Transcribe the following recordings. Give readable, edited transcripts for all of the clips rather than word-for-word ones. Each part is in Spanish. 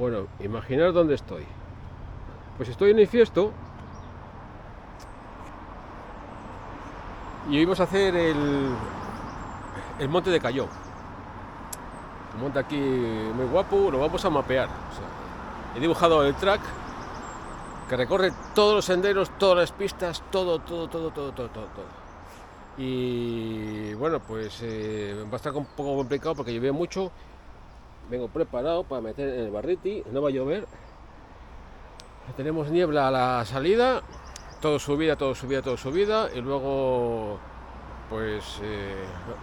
Bueno, imaginar dónde estoy. Pues estoy en Infiesto y hoy vamos a hacer el monte de Cayó. Un monte aquí muy guapo, lo vamos a mapear. O sea, he dibujado el track que recorre todos los senderos, todas las pistas, todo. Y bueno, pues va a estar un poco complicado porque llueve mucho. Vengo preparado para meter en el barriti, no va a llover. Tenemos niebla a la salida, todo subida. Y luego, pues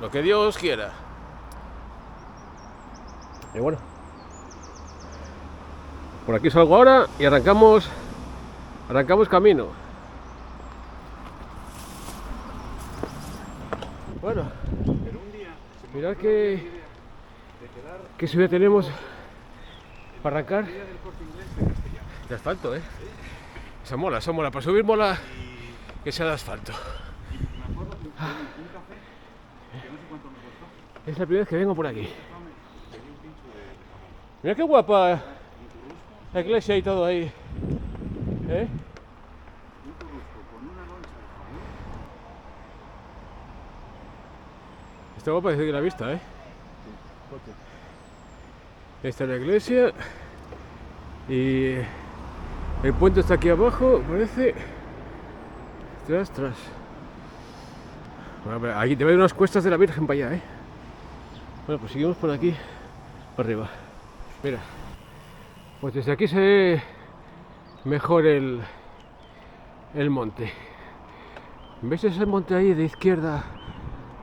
lo que Dios quiera. Y bueno, por aquí salgo ahora y arrancamos camino. Bueno, mirad qué subida tenemos para arrancar. De asfalto, Esa mola, para subir mola que sea de asfalto. Es la primera vez que vengo por aquí. Mira qué guapa la iglesia y todo ahí. Está guapa desde la vista, Esta es la iglesia y el puente está aquí abajo, parece. Tras. Bueno, aquí debe haber unas cuestas de la Virgen para allá, Bueno, pues seguimos por aquí, para arriba. Mira, pues desde aquí se ve mejor el monte. ¿Veis ese monte ahí de izquierda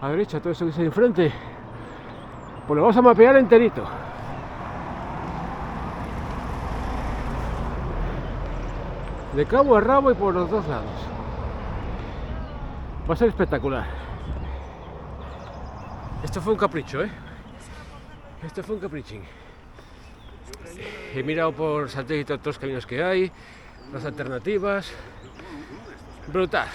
a derecha, todo eso que está ahí enfrente? Pues lo vamos a mapear enterito. De cabo a rabo y por los dos lados. Va a ser espectacular. Esto fue un capricho, Esto fue un caprichín. He mirado por satélite otros caminos que hay, las alternativas. Brutal.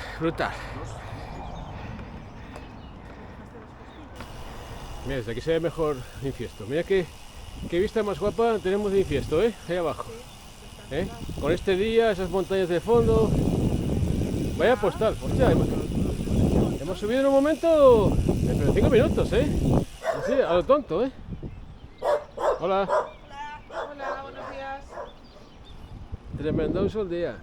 Mira, desde aquí se ve mejor Infiesto. Mira qué vista más guapa tenemos de Infiesto, ahí abajo. Con este día, esas montañas de fondo. Vaya postal, hostia, hemos subido en un momento de 5 minutos, Así, a lo tonto, Hola. Hola, buenos días. Tremendoso el día.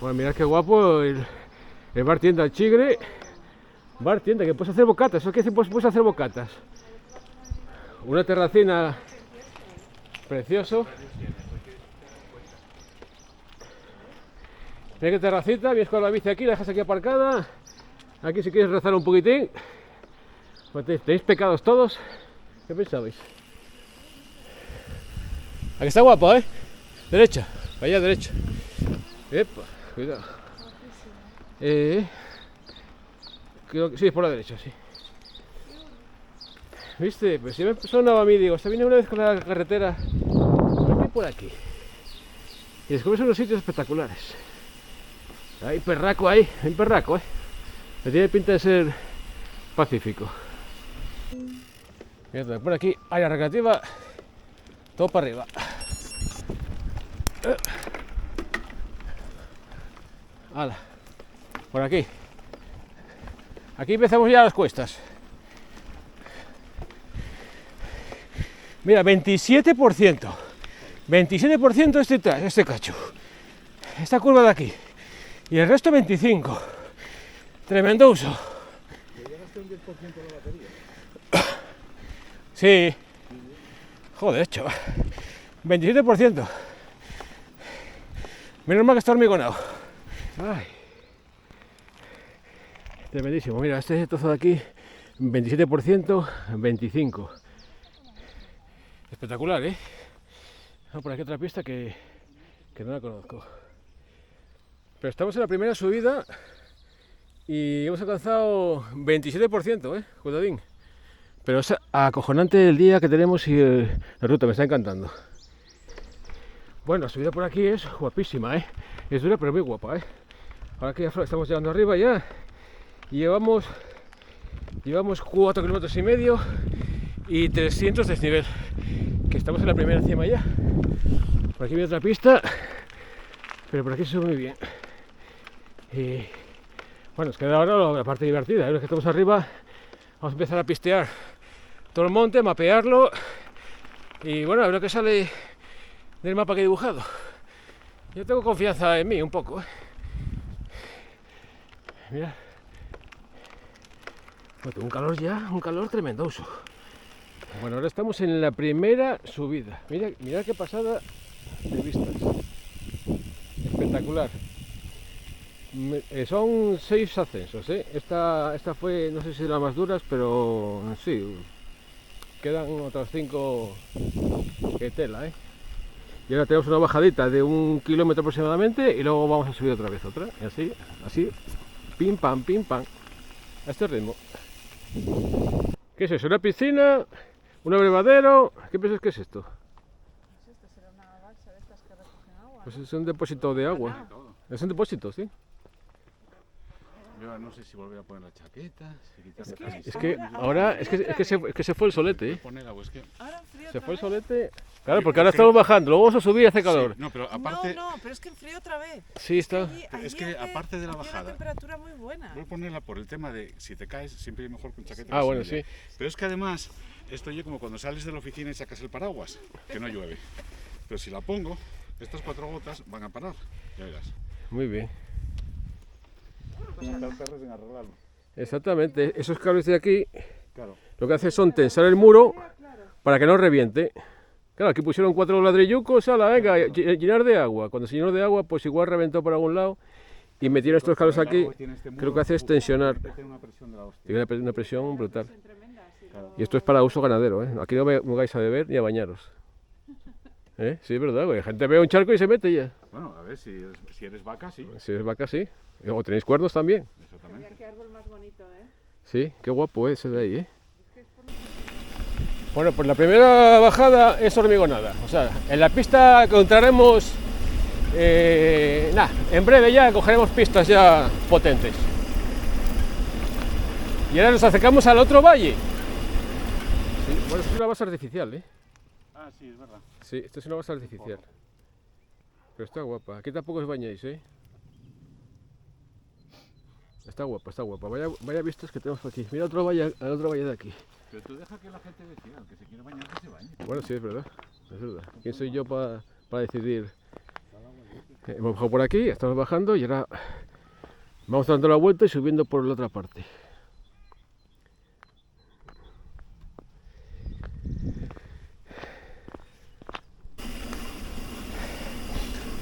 Bueno, mirad qué guapo el bar tienda El Chigre. Bar tienda, que puedes hacer bocatas, eso que puedes hacer bocatas. Una terracina precioso. Mira qué terracita, vienes con la bici aquí, la dejas aquí aparcada. Aquí si quieres rezar un poquitín. Pues tenéis pecados todos. ¿Qué pensabais? Aquí está guapo, Derecha, vaya derecha. Epa, cuidado. Creo que sí, es por la derecha, sí. ¿Viste? Pues si me sonaba a mí, digo, se viene una vez con la carretera por aquí. Y descubres unos sitios espectaculares. Hay perraco ahí, hay un perraco, Me tiene pinta de ser pacífico. Mira, por aquí, área recreativa, todo para arriba. Hala, por aquí. Aquí empezamos ya las cuestas. Mira, 27%. 27% este cacho. Esta curva de aquí. Y el resto 25%. Tremendo uso. ¿Llegaste un 10% de la batería? Sí. Joder, chaval. 27%. Menos mal que está hormigonado. Ay. Tremendísimo. Mira, este trozo de aquí, 27%, 25%. Espectacular, Vamos por aquí otra pista que no la conozco. Pero estamos en la primera subida y hemos alcanzado 27%, cuidadín. Pero es acojonante el día que tenemos y la ruta, me está encantando. Bueno, la subida por aquí es guapísima, Es dura pero muy guapa, Ahora que ya estamos llegando arriba ya. Y llevamos 4,5 kilómetros y 300 desnivel, que estamos en la primera cima ya. Por aquí viene otra pista, pero por aquí se sube muy bien. Y bueno, nos queda ahora la parte divertida. Una vez que estamos arriba, vamos a empezar a pistear todo el monte, mapearlo y bueno, a ver lo que sale del mapa que he dibujado. Yo tengo confianza en mí un poco, ¿eh? Mira, pues tengo un calor ya, un calor tremendoso. Bueno, ahora estamos en la primera subida. Mira qué pasada de vistas. Espectacular. Son 6 ascensos, ¿eh? Esta fue, no sé si de las más duras, pero sí, quedan otras 5 que tela, ¿eh? Y ahora tenemos una bajadita de 1 kilómetro aproximadamente y luego vamos a subir otra vez otra. Y así, pim pam, a este ritmo. ¿Qué es eso? ¿Una piscina? ¿Un abrevadero? ¿Qué piensas que es esto? Esto será una balsa de estas que recogen agua. Pues es un depósito de agua. Es un depósito, sí. Yo no sé si volver a poner la chaqueta, si quitar la camisa. Es que ahora es que se fue el solete, ¿eh? Ponerla, pues que... Ahora enfrío Se otra fue el vez. solete. Claro, porque ahora estamos bajando, luego vamos a subir y hace calor. Sí, no, pero aparte... No, pero es que enfrío otra vez. Sí, está. Es que aparte de la bajada- una temperatura muy buena. Voy a ponerla por el tema de si te caes, siempre es mejor con chaqueta. Ah, que bueno, sin ella. sí. Pero es que además, esto yo como cuando sales de la oficina y sacas el paraguas, que no llueve. Pero si la pongo, estas 4 gotas van a parar, ya verás. Muy bien. Van a estar perros en arreglarlo. Exactamente. Esos cables de aquí Claro. lo que hace son tensar el muro para que no reviente. Claro, aquí pusieron 4 ladrillucos, ala, venga, llenar de agua. Cuando se llenó de agua, pues igual reventó por algún lado y metieron estos cables aquí. Creo que hace es tensionar. Tiene una presión de la hostia. Tiene una presión brutal. Y esto es para uso ganadero, ¿eh? Aquí no me vais a beber ni a bañaros. ¿Eh? Sí, es verdad, güey. Gente ve un charco y se mete ya. Bueno, a ver, si eres vaca, sí. Si es vaca, sí. O tenéis cuernos también. Exactamente. Qué árbol más bonito, ¿eh? Sí, qué guapo ese de ahí, ¿eh? Bueno, pues la primera bajada es hormigonada. O sea, en la pista encontraremos... en breve ya cogeremos pistas ya potentes. Y ahora nos acercamos al otro valle. Sí, bueno, esto es una base artificial, ¿eh? Ah, sí, es verdad. Sí, esto es una base artificial. Pero está guapa. Aquí tampoco os bañáis, ¿eh? Está guapa, está guapa. Vaya vistas que tenemos por aquí. Mira otro valle de aquí. Pero tú deja que la gente decida, el que se quiere bañar, que se bañe. Bueno, sí, es verdad. Es verdad. ¿Quién soy yo para decidir? Hemos bajado por aquí, estamos bajando y ahora vamos dando la vuelta y subiendo por la otra parte.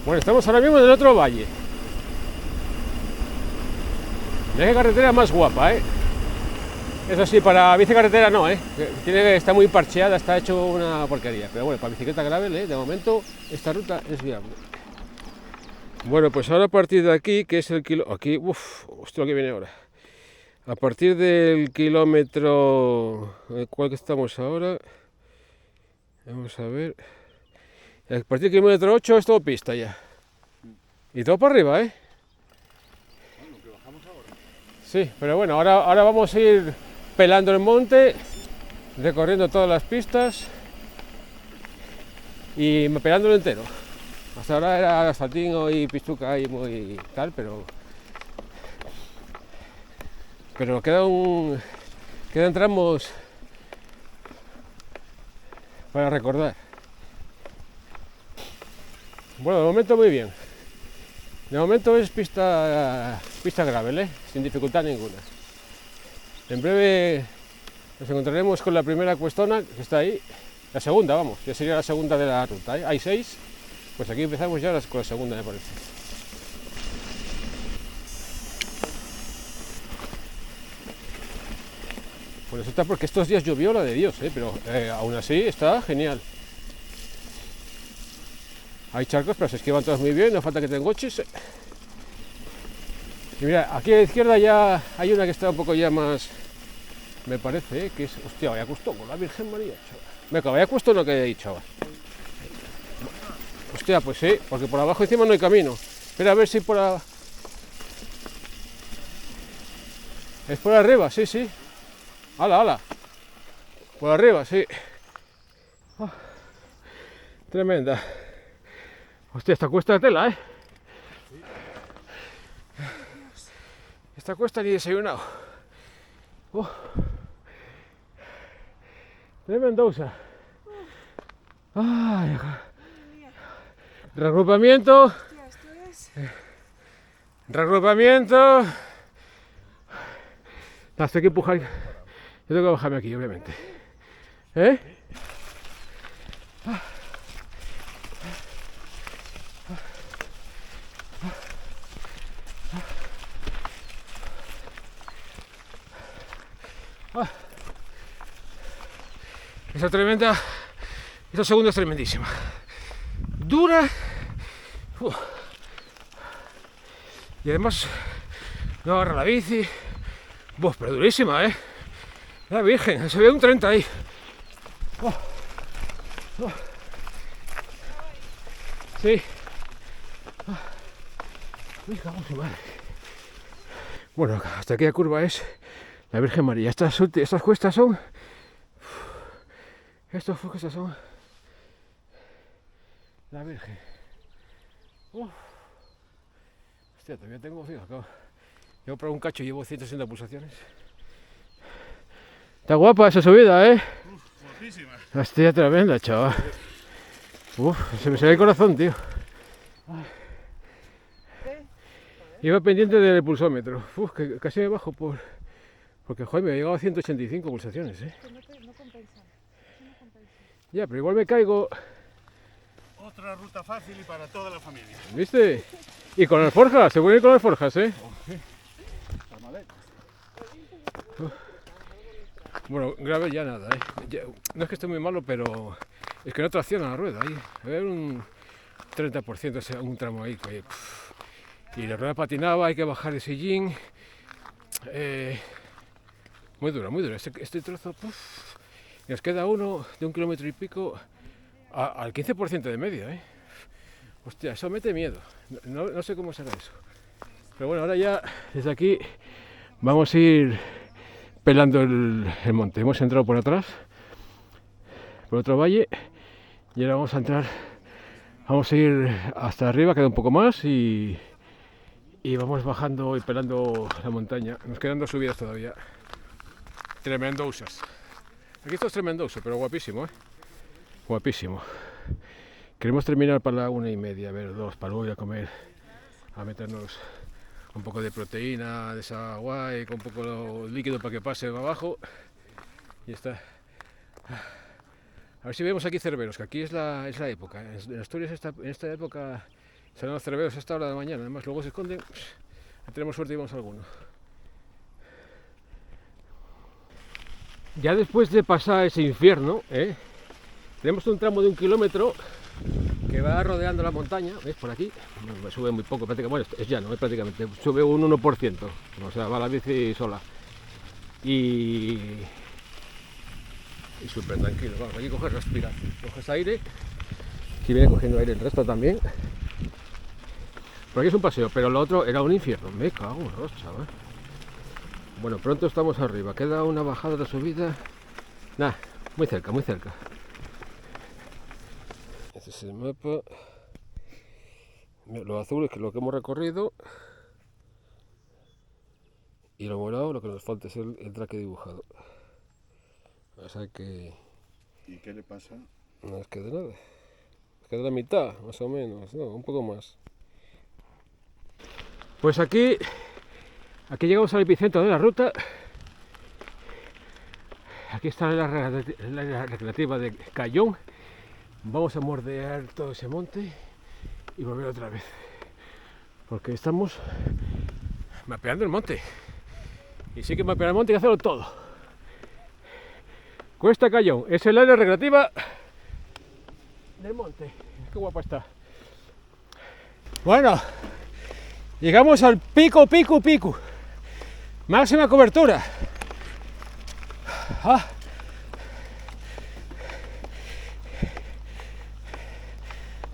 Bueno, estamos ahora mismo en el otro valle. Mira qué carretera más guapa, ¿eh? Eso sí, para bicicarretera no, ¿eh? Está muy parcheada, está hecho una porquería. Pero bueno, para bicicleta gravel, ¿eh? De momento esta ruta es viable. Bueno, pues ahora a partir de aquí, que es el kilómetro... Aquí, hostia, lo que viene ahora. A partir del kilómetro... ¿Cuál que estamos ahora? Vamos a ver... A partir del kilómetro 8 es todo pista ya. Y todo para arriba, ¿eh? Bueno, lo que bajamos ahora. Sí, pero bueno, ahora vamos a ir pelando el monte, recorriendo todas las pistas y pelándolo entero. Hasta ahora era asfaltín y pistuca y muy tal, pero quedan tramos para recordar. Bueno, de momento muy bien. De momento es pista gravel, ¿eh? Sin dificultad ninguna. En breve nos encontraremos con la primera cuestona que está ahí. La segunda, vamos, ya sería la segunda de la ruta, ¿eh? Hay 6, pues aquí empezamos ya con la segunda, me parece. Bueno, eso está porque estos días llovió la de Dios, ¿eh? Pero aún así está genial. Hay charcos, pero se esquivan todos muy bien, no falta que te engoches. Y mira, aquí a la izquierda ya hay una que está un poco ya más, me parece, que es... Hostia, vaya custo con la Virgen María, chaval. Venga, vaya custo lo que he dicho, chaval. Hostia, pues sí, porque por abajo encima no hay camino. Espera a ver si por abajo... Es por arriba, sí, sí. ¡Hala, hala! Por arriba, sí. Oh, tremenda. Hostia, esta cuesta de tela, ¿eh? Esta cuesta ni desayunado. Oh. Tremendosa. Ay, reagrupamiento. Hostia, esto es... Reagrupamiento. Hasta que empujar. Yo tengo que bajarme aquí, obviamente. ¿Eh? Esa tremenda. Esa segunda es tremendísima. Dura. Y además no agarra la bici. Pero durísima, ¿eh? La virgen, se ve un 30 ahí. Sí. Me cago en su madre. Bueno, hasta aquella curva es la Virgen María. Estas cuestas son... Estas cuestas son... La Virgen. Hostia, todavía tengo... Fíjate, llevo por un cacho y llevo 160 pulsaciones. Está guapa esa subida, ¿eh? Guapísima. Hostia, tremenda, chaval. Se me sale el corazón, tío. Iba pendiente del pulsómetro. Que casi me bajo porque, joder, me ha llegado a 185 pulsaciones, ¿eh? No compensa. No compensa. Ya, pero igual me caigo. Otra ruta fácil y para toda la familia. ¿Viste? Y con alforjas, se puede ir con alforjas, ¿eh? Bueno, grave ya nada, ¿eh? No es que esté muy malo, pero es que no tracciona la rueda. Ahí. Va a haber un 30%, o sea, un tramo ahí. Y la rueda patinaba, hay que bajar el sillín. Muy dura, muy dura. Este trozo, nos queda uno de 1 kilómetro y pico al 15% de media, ¿eh? Hostia, eso mete miedo. No sé cómo será eso. Pero bueno, ahora ya desde aquí vamos a ir pelando el monte. Hemos entrado por atrás, por otro valle, y ahora vamos a entrar, vamos a ir hasta arriba, queda un poco más, y vamos bajando y pelando la montaña. Nos quedan 2 subidas todavía. Tremendosas. Aquí esto es tremendoso, pero guapísimo, ¿eh? Guapísimo. Queremos terminar para la 1:30, a ver, 2, para luego ir a comer, a meternos un poco de proteína de esa guay, con un poco de líquido para que pase abajo. Y está. A ver si vemos aquí cerberos, que aquí es la época. En Asturias en esta época salen los cerberos a esta hora de la mañana. Además luego se esconden. Tenemos suerte y vamos a alguno. Ya después de pasar ese infierno, tenemos un tramo de 1 kilómetro que va rodeando la montaña, ¿ves? Por aquí, me sube muy poco, prácticamente, bueno, es llano, prácticamente, sube un 1%, o sea, va la bici sola. Y súper tranquilo, vamos, aquí coges respiración, coges aire, si viene cogiendo aire el resto también. Por aquí es un paseo, pero lo otro era un infierno, me cago en los chaval. Bueno, pronto estamos arriba, queda una bajada de subida, nada, muy cerca, muy cerca. Este es el mapa. Lo azul es lo que hemos recorrido. Y lo morado, lo que nos falta es el traque dibujado. O sea que... ¿Y qué le pasa? No nos queda nada. Nos queda la mitad, más o menos. No, un poco más. Pues aquí llegamos al epicentro de la ruta. Aquí está la recreativa de Cayón. Vamos a mordear todo ese monte y volver otra vez, porque estamos mapeando el monte, y sí que mapear el monte hay que hacerlo todo. Cuesta Cayón es el área recreativa del monte. Qué guapa está. Bueno, llegamos al pico, máxima cobertura.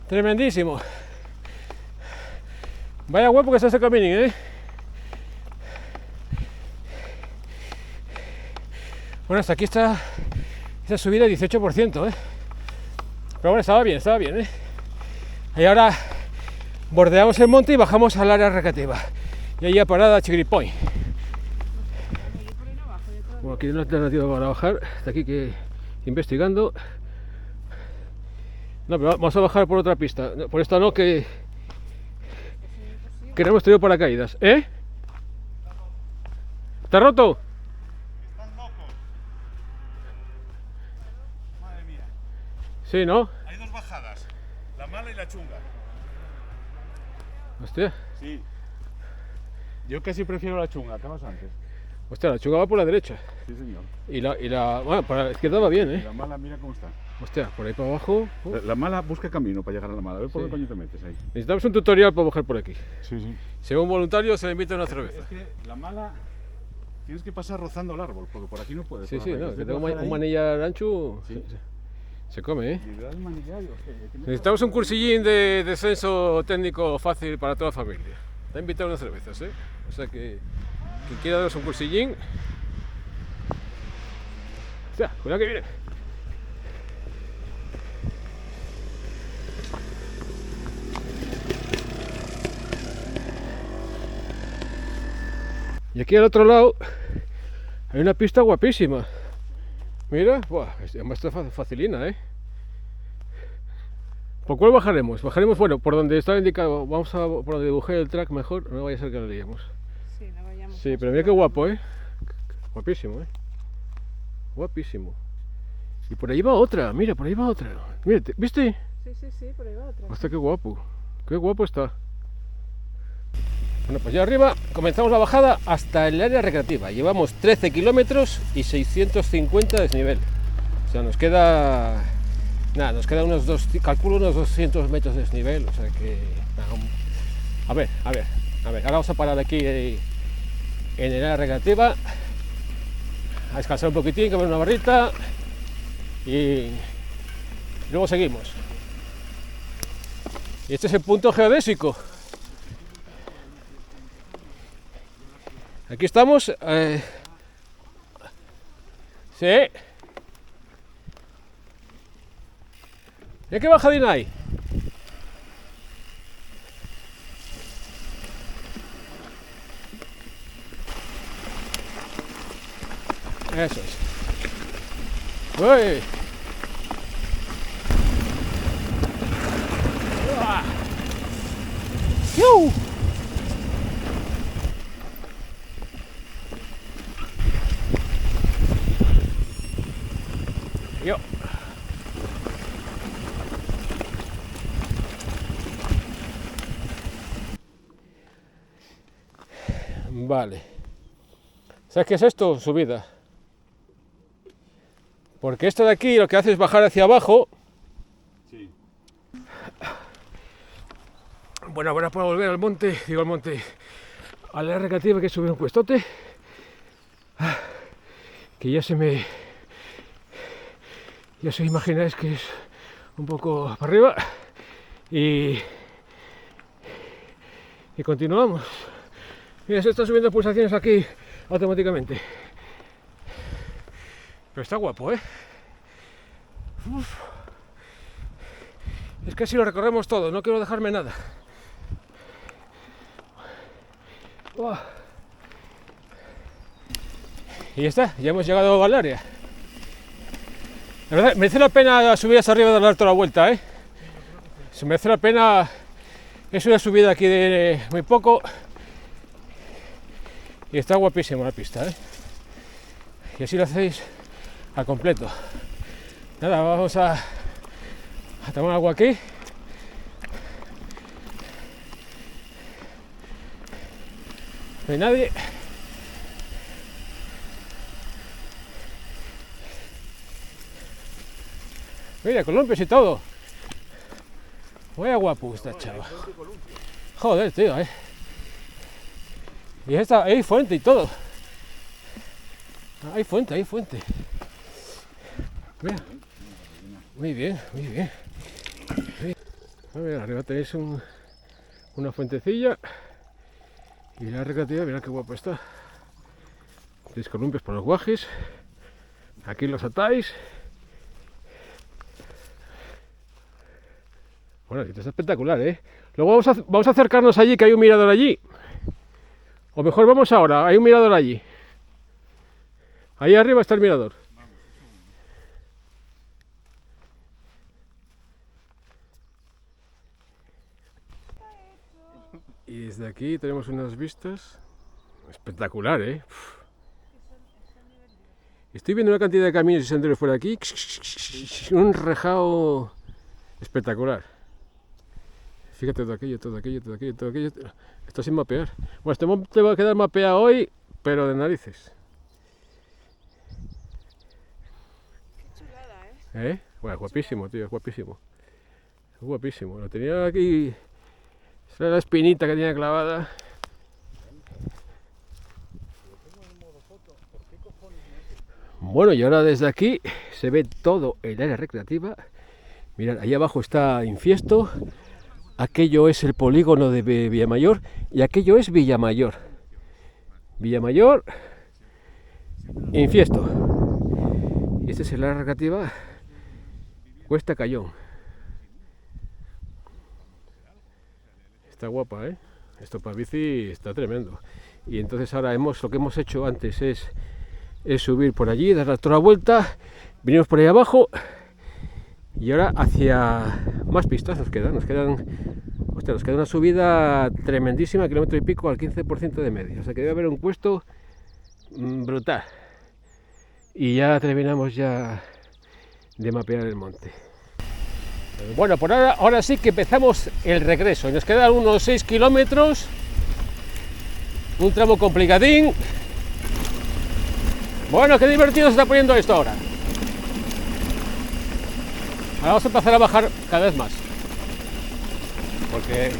Tremendísimo. Vaya guapo que está ese caminín, ¿eh? Bueno, hasta aquí está esa subida 18%, ¿eh? Pero bueno, estaba bien, ¿eh? Y ahora bordeamos el monte y bajamos al área recreativa. Y ahí a parada Chigripoy. Bueno, aquí hay una alternativa para bajar. Está aquí que investigando. No, pero vamos a bajar por otra pista. Por esta no, que no hemos tenido paracaídas. ¿Eh? ¿Está roto? Están locos. Madre mía. Sí, ¿no? Hay dos bajadas, la mala y la chunga. Hostia. Sí. Yo casi prefiero la chunga, acabas antes. Hostia, la chunga va por la derecha. Sí, señor. Bueno, para la izquierda va bien, Y ¿eh? la mala, mira cómo está. Hostia, por ahí para abajo. La mala busca camino para llegar a la mala. A ver por Sí. qué coño te metes ahí. Necesitamos un tutorial para bajar por aquí. Sí, sí. Según voluntario se le invita una cerveza. Es que la mala tienes que pasar rozando el árbol, porque por aquí no puedes. Sí, por sí, la raíz. no, que Tienes tengo bajar un ahí. manillar ancho. Sí. Se come, ¿eh? Y le das manillar y, hostia, que me- Necesitamos un cursillín de descenso técnico fácil para toda la familia. Te ha invitado unas cervezas, ¿eh? O sea que quien quiera daros un cursillín. O sea, cuidado que viene. Y aquí al otro lado hay una pista guapísima. Mira, buah, además está facilina, ¿eh? ¿Por cuál bajaremos? Bajaremos, bueno, por donde estaba indicado. Vamos a por donde dibujé el track mejor, no vaya a ser que lo liemos. Sí, no vayamos. Sí, a pero mira subir. qué guapo, ¿eh? Guapísimo, ¿eh? Guapísimo. Y por ahí va otra, mira, por ahí va otra. Mira, ¿viste? Sí, por ahí va otra. Hostia, qué guapo está. Bueno, pues ya arriba comenzamos la bajada hasta el área recreativa. Llevamos 13 kilómetros y 650 de desnivel. O sea, nos queda... Nada, nos queda calculo unos 200 metros de desnivel. O sea que... A ver. Ahora vamos a parar aquí en el área recreativa. A descansar un poquitín, comer una barrita. Y luego seguimos. Y este es el punto geodésico. Aquí estamos. Sí. ¿Y qué bajadina hay? Eso es. ¡Uy! ¡Uah! ¡Yu! Yo. Vale. ¿Sabes qué es esto? Subida. Porque esto de aquí lo que hace es bajar hacia abajo. Sí. Bueno, ahora para volver al monte, a la recreativa, que subir un cuestote. Que ya os imagináis que es un poco para arriba. Y continuamos. Mira, se están subiendo pulsaciones aquí automáticamente. Pero está guapo, ¿eh? Uf. Es que así lo recorremos todo, no quiero dejarme nada. Uah. Y ya está, ya hemos llegado al área. La verdad, merece la pena subir hasta arriba y dar toda la vuelta, ¿eh? Se merece la pena. Es una subida aquí de muy poco. Y está guapísima la pista, ¿eh? Y así lo hacéis al completo. Nada, vamos a tomar algo aquí. No hay nadie. Mira, columpios y todo. Vaya guapo está, chaval. Joder, tío, ¿eh? Y hay fuente y todo. Hay fuente. Mira. Muy bien. A ver, arriba tenéis una fuentecilla. Y la recreativa, mirad qué guapo está. Tenéis columpios por los guajes. Aquí los atáis. Bueno, esto es espectacular, ¿eh? Luego vamos a acercarnos allí, que hay un mirador allí. O mejor vamos ahora, hay un mirador allí. Ahí arriba está el mirador. Y desde aquí tenemos unas vistas espectacular, ¿eh? Estoy viendo una cantidad de caminos y senderos por aquí. Un rejao espectacular. Fíjate todo aquello, todo aquello, todo aquello, todo aquello. Esto sin mapear. Bueno, este monte va a quedar mapeado hoy, pero de narices. Qué chulada, ¿eh? Bueno, guapísimo, tío, guapísimo. Guapísimo. Lo tenía aquí. Esa era la espinita que tenía clavada. Bueno, y ahora desde aquí se ve todo el área recreativa. Mirad, ahí abajo está Infiesto. Aquello es el polígono de Villamayor y aquello es Villamayor. Villamayor, Infiesto. Y este es el área recreativa Cuesta Cayón. Está guapa, ¿eh? Esto para bici está tremendo. Y entonces ahora lo que hemos hecho antes es subir por allí, dar toda la vuelta, venimos por ahí abajo y ahora hacia más pistas nos queda una subida tremendísima, kilómetro y pico al 15% de media, o sea que debe haber un puesto brutal y ya terminamos ya de mapear el monte. Bueno, por ahora sí que empezamos el regreso y nos quedan unos 6 kilómetros, un tramo complicadín. Bueno, qué divertido se está poniendo esto ahora. Ahora vamos a empezar a bajar cada vez más. Porque...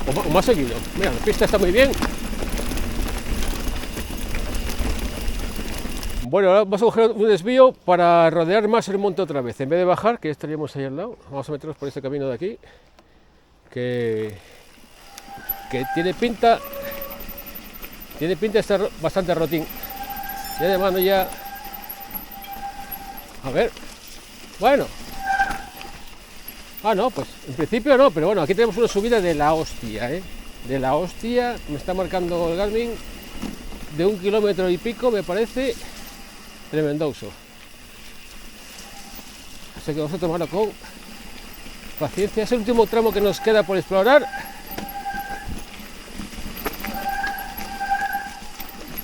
o más seguido. Mira, la pista está muy bien. Bueno, ahora vamos a coger un desvío para rodear más el monte otra vez. En vez de bajar, que ya estaríamos ahí al lado, vamos a meternos por este camino de aquí. Que tiene pinta... de estar bastante rotín. Ya de mano ya. A ver. Bueno. Ah, no, pues en principio no, pero bueno, aquí tenemos una subida de la hostia, ¿eh? De la hostia, me está marcando el Garmin de 1 kilómetro y pico, me parece tremendoso. Así que vamos a tomarlo con paciencia. Es el último tramo que nos queda por explorar.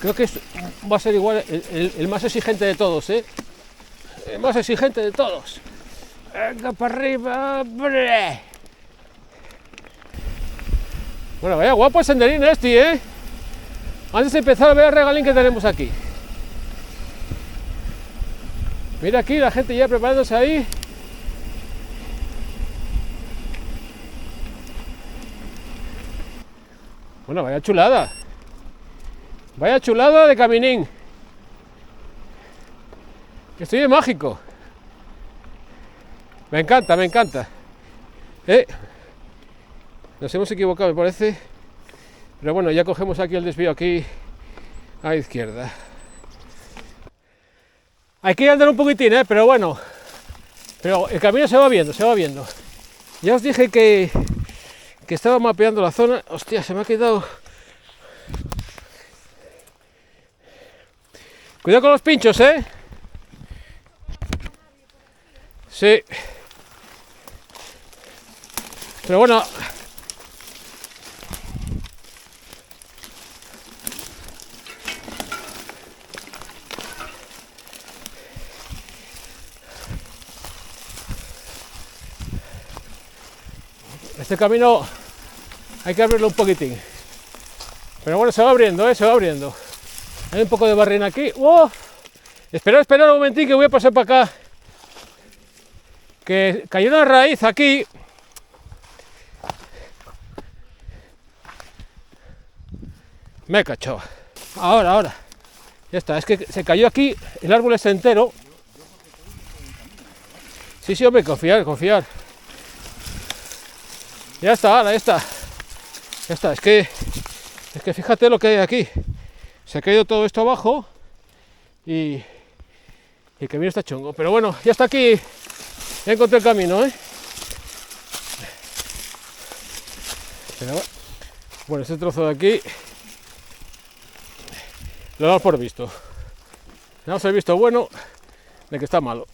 Creo que va a ser igual el más exigente de todos, ¿eh? El más exigente de todos. Venga para arriba, hombre. Bueno, vaya guapo el senderín este, ¿eh? Antes de empezar a ver el regalín que tenemos aquí. Mira aquí la gente ya preparándose ahí. Bueno, vaya chulada. Vaya chulada de caminín. Estoy de mágico. Me encanta, me encanta. Nos hemos equivocado, me parece. Pero bueno, ya cogemos aquí el desvío aquí a la izquierda. Hay que andar un poquitín, pero bueno. Pero el camino se va viendo, se va viendo. Ya os dije que estaba mapeando la zona. Hostia, se me ha quedado... Cuidado con los pinchos, ¿eh? Sí. Pero bueno. Este camino hay que abrirlo un poquitín. Pero bueno, se va abriendo, se va abriendo. Hay un poco de barrena aquí. ¡Oh! Esperad un momentín que voy a pasar para acá. Que cayó una raíz aquí. Me he cachado. Ahora. Ya está, es que se cayó aquí, el árbol está entero. Sí, hombre, confiar. Ya está, ahora, ya está. Ya está, es que fíjate lo que hay aquí. Se ha caído todo esto abajo y el camino está chungo. Pero bueno, ya está aquí. Ya encontré el camino, Venga, va. Bueno, este trozo de aquí lo damos por visto. Le damos el visto bueno de que está malo.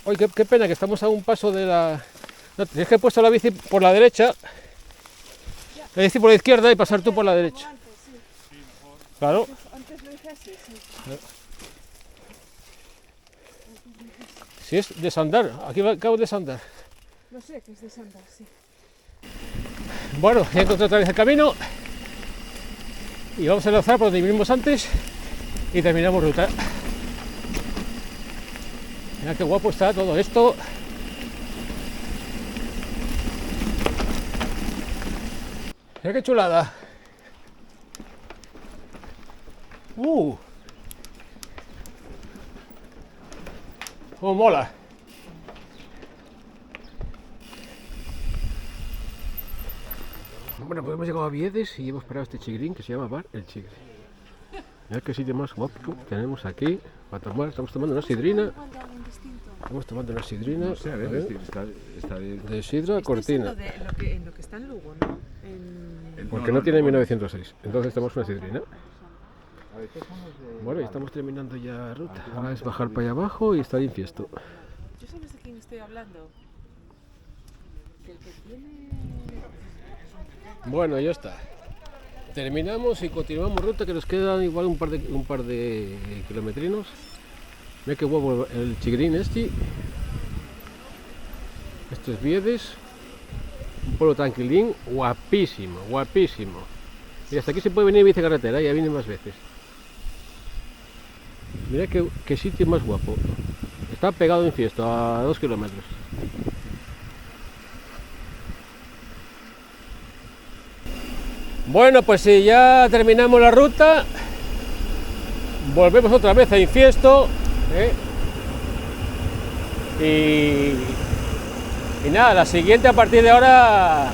Uy, qué pena que estamos a un paso de la... No, tienes que haber puesto la bici por la derecha, la bici por la izquierda y pasar tú por la derecha. Como antes, sí. Claro. Antes lo hice así, sí. Si es desandar, aquí acabo de desandar. Lo sé que es desandar, sí. Bueno, ya encontré otra vez el camino y vamos a lanzar por donde vinimos antes y terminamos ruta. Mira qué guapo está todo esto. Mira qué chulada. ¡Cómo mola! Bueno, pues hemos llegado a Viedes y hemos parado este chigrín que se llama Bar El Chigre. Mira qué sitio más guapo tenemos aquí para tomar. Estamos tomando una sidrina. Estamos tomando una sidrina. No sé, a ver, está bien. De sidra cortina. En lo que está en Lugo, ¿no? Porque no tiene 1906. Entonces tenemos una sidrina. Bueno, y estamos terminando ya la ruta. Ahora es bajar para allá abajo y estar infiesto. ¿Yo sabes de quién estoy hablando? Del que tiene... Bueno, ya está. Terminamos y continuamos ruta, que nos quedan igual un par de kilometrinos. Mira qué guapo el chigrín este. Esto es Viedes. Un pueblo tranquilín, guapísimo, guapísimo. Y hasta aquí se puede venir en bicicarretera, ya vienen más veces. Mira qué sitio más guapo. Está pegado en Fiesto, a 2 kilómetros. Bueno, pues si ya terminamos la ruta, volvemos otra vez a Infiesto, y nada, la siguiente a partir de ahora,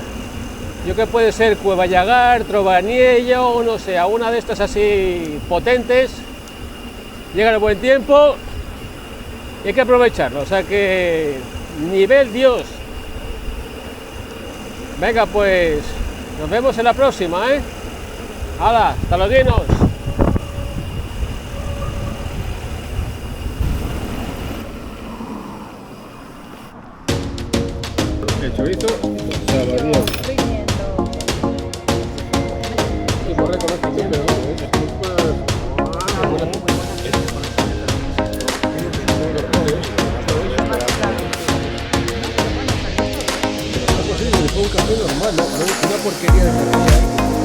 yo creo que puede ser Cueva Llagar, Trobaniello, no sé, a una de estas así potentes. Llega el buen tiempo y hay que aprovecharlo, o sea que nivel Dios. Venga, pues nos vemos en la próxima, ¿eh? ¡Hala! ¡Hasta los dinos! El chorizo sabanero. Y borré con esto también, pero un café normal, no una porquería de café.